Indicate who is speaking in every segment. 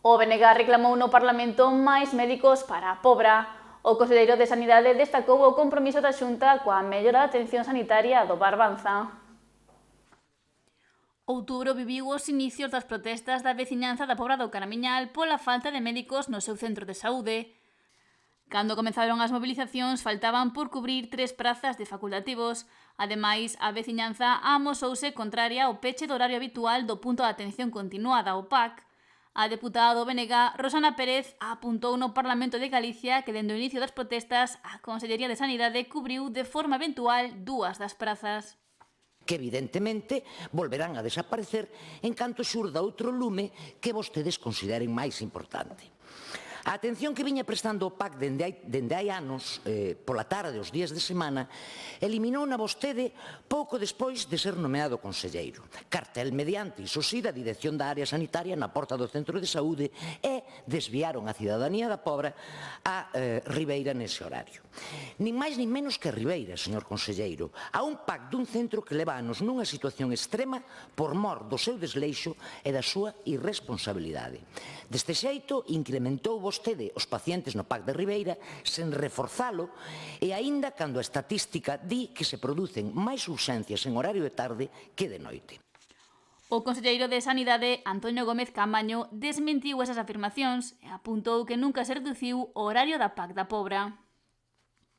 Speaker 1: O BNG reclamou no Parlamento máis médicos para a Pobra. O conselleiro de Sanidade destacou o compromiso da Xunta coa mellora da atención sanitaria do Barbanza. Outubro viviu os inicios das protestas da veciñanza da Pobra do Caramiñal pola falta de médicos no seu centro de saúde. Cando comenzaron as movilizacións, faltaban por cubrir 3 prazas de facultativos. Ademais, a veciñanza amosouse contraria ao peche do horario habitual do punto de atención continuada, o PAC. A deputada do BNG, Rosana Pérez, apuntou no Parlamento de Galicia que dende o inicio das protestas a Consellería de Sanidade cubriu de forma eventual 2 das prazas.
Speaker 2: Que evidentemente volverán a desaparecer en canto xurda outro lume que vostedes consideren máis importante. A atención que viña prestando o PAC dende hai anos, pola tarde, os días de semana, eliminou-na vostede pouco despois de ser nomeado conselleiro. Cartel mediante, iso sí, da dirección da área sanitaria na porta do centro de saúde e desviaron a cidadanía da Pobra a Ribeira nese horario. Nin máis nin menos que Ribeira, señor conselleiro, a un PAC dun centro que leva anos nunha situación extrema por mor do seu desleixo e da súa irresponsabilidade. Deste xeito, incrementou vostede os pacientes no PAC de Ribeira sen reforzalo e aínda cando a estatística di que se producen máis urxencias en horario de tarde que de noite.
Speaker 1: O conselleiro de Sanidade, Antonio Gómez Caamaño, desmentiu esas afirmacións e apuntou que nunca se reduciu o horario da PAC da Pobra.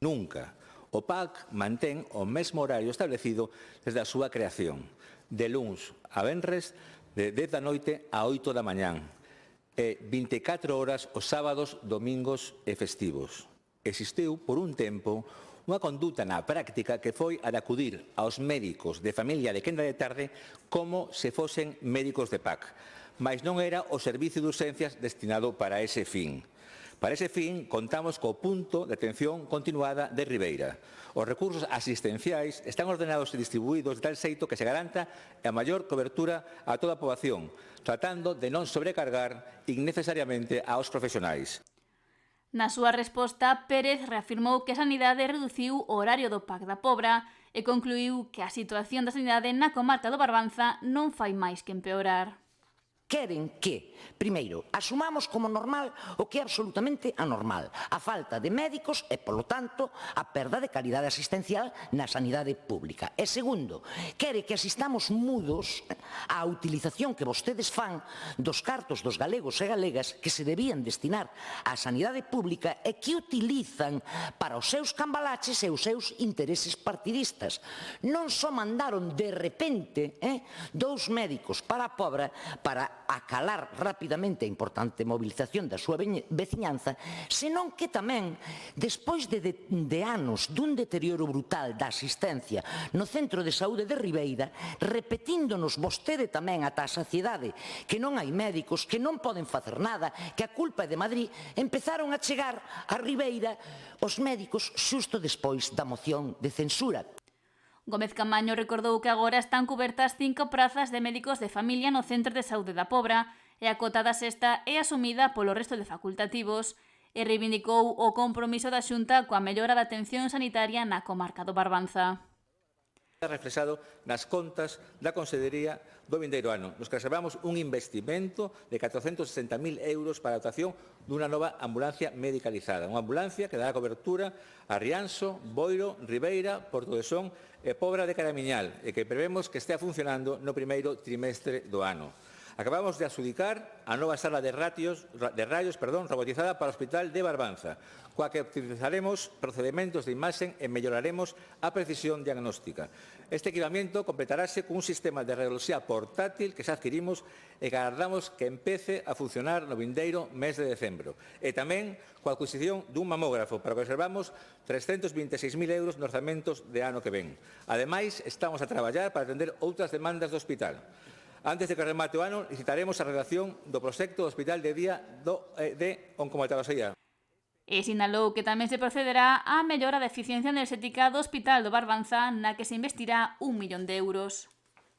Speaker 3: Nunca. O PAC mantén o mesmo horario establecido desde a súa creación, de luns a venres, de 10 da noite a 8 da mañán, e 24 horas os sábados, domingos e festivos. Existiu, por un tempo, unha conduta na práctica que foi a de acudir aos médicos de familia de quenda de tarde como se fosen médicos de PAC, mas non era o servicio de urxencias destinado para ese fin. Para ese fin, contamos co punto de atención continuada de Ribeira. Os recursos asistenciais están ordenados e distribuídos de tal xeito que se garanta a maior cobertura a toda a poboación, tratando de non sobrecargar innecesariamente aos profesionais.
Speaker 1: Na súa resposta, Pérez reafirmou que a Sanidade reduciu o horario do PAC da Pobra e concluiu que a situación da sanidade na comarca do Barbanza non fai máis que empeorar.
Speaker 2: Queren que, primeiro, asumamos como normal o que é absolutamente anormal, a falta de médicos e, polo tanto, a perda de calidade asistencial na sanidade pública. E, segundo, quere que asistamos mudos á utilización que vostedes fan dos cartos dos galegos e galegas que se debían destinar á sanidade pública e que utilizan para os seus cambalaches e os seus intereses partidistas. Non só mandaron de repente 2 médicos para a Pobra para acalar rapidamente a importante movilización da súa veciñanza, senón que tamén, despois de anos dun deterioro brutal da asistencia no centro de saúde de Ribeira, repetíndonos vostede tamén ata a saciedade que non hai médicos, que non poden facer nada, que a culpa é de Madrid, empezaron a chegar a Ribeira os médicos xusto despois da moción de censura.
Speaker 1: Gómez Caamaño recordou que agora están cubertas 5 prazas de médicos de familia no centro de saúde da Pobra e a cota da sexta é asumida polo resto de facultativos e reivindicou o compromiso da Xunta coa mellora da atención sanitaria na comarca do Barbanza.
Speaker 3: Reflexado nas contas da Consellería do vindeiro ano, nos que reservamos un investimento de 460.000 euros para a dotación dunha nova ambulancia medicalizada, unha ambulancia que dará cobertura a Rianxo, Boiro, Ribeira, Porto de Son e Pobra de Caramiñal e que prevemos que estea funcionando no primeiro trimestre do ano. Acabamos de adxudicar a nova sala de raios robotizada para o Hospital de Barbanza, coa que optimizaremos procedementos de imaxe e melloraremos a precisión diagnóstica. Este equipamento completarase cun sistema de radioloxía portátil que xa adquirimos e que agardamos que empece a funcionar no vindeiro mes de decembro. E tamén coa adquisición dun mamógrafo, para que reservamos 326.000 euros nos orzamentos de ano que ven. Ademais, estamos a traballar para atender outras demandas do hospital. Antes de que remate o ano, licitaremos a redacción do proxecto do Hospital de Día de Oncomatoloxía.
Speaker 1: E sinalou que tamén se procederá á mellora da eficiencia enerxética do Hospital do Barbanza, na que se investirá 1 millón de euros.